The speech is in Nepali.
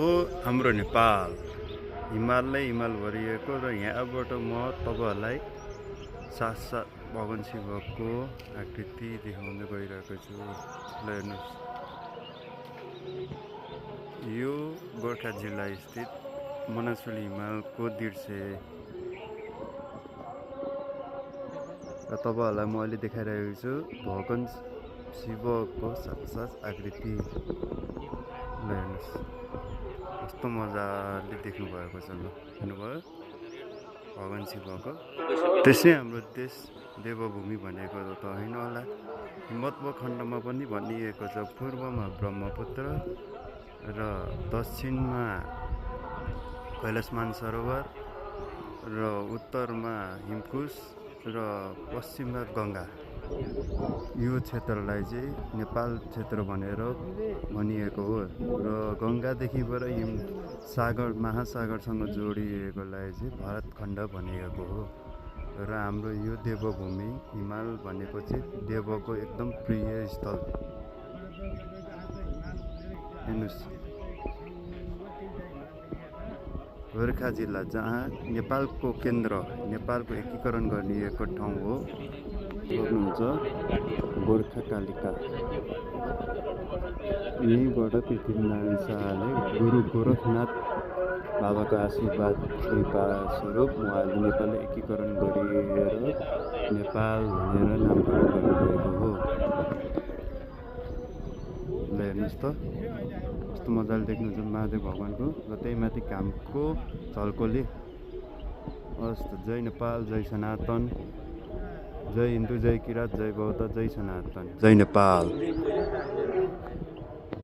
हाम्रो नेपाल हिमालले हिमाल भरिएको र यहाँबाट म तपाईँहरूलाई साथ भगवान शिवको आकृति देखाउन गइरहेको छु। ल हेर्नुहोस्, यो गोर्खा जिल्ला स्थित मनासुली हिमालको दृश्य र तपाईँहरूलाई म अहिले देखाइरहेको छु भगवान शिवको साक्षात् आकृति। ल हेर्नुहोस्, कस्तो मजाले देख्नु भएको छ। ल हेर्नुभयो भगवान शिवको। त्यसै हाम्रो देश देवभूमि भनेको त होइन होला। हिमवत् खण्डमा पनि भनिएको छ, पूर्वमा ब्रह्मपुत्र र दक्षिणमा कैलाश मानसरोवर र उत्तरमा हिमकुश र पश्चिममा गङ्गा। यो क्षेत्रलाई चाहिँ नेपाल क्षेत्र भनेर भनिएको हो र गङ्गादेखिबाट हिम सागर महासागरसँग जोडिएकोलाई चाहिँ भारत खण्ड भनिएको हो। र हाम्रो यो देवभूमि हिमाल भनेको चाहिँ देवको एकदम प्रिय स्थल। हेर्नुहोस्, गोर्खा जिल्ला जहाँ नेपालको केन्द्र, नेपालको एकीकरण गरिएको ठाउँ हो। देख्नुहुन्छ गोर्खाकालिका। यहीँबाट पृथ्वीनारायण शाहले गुरु गोरखनाथ बाबाको आशीर्वाद कृपा स्वरूप उहाँले नेपालले एकीकरण गरिएर नेपाल भनेर नामकरण गर्नुभएको हो। ल हेर्नुहोस् त, कस्तो मजाले देख्नुहुन्छ महादेव भगवानको र त्यही माथि घामको झल्कोले। हस् त, जय नेपाल, जय सनातन, जय हिन्दू, जय किराँत, जय बौद्ध, जय सनातन, जय नेपाल।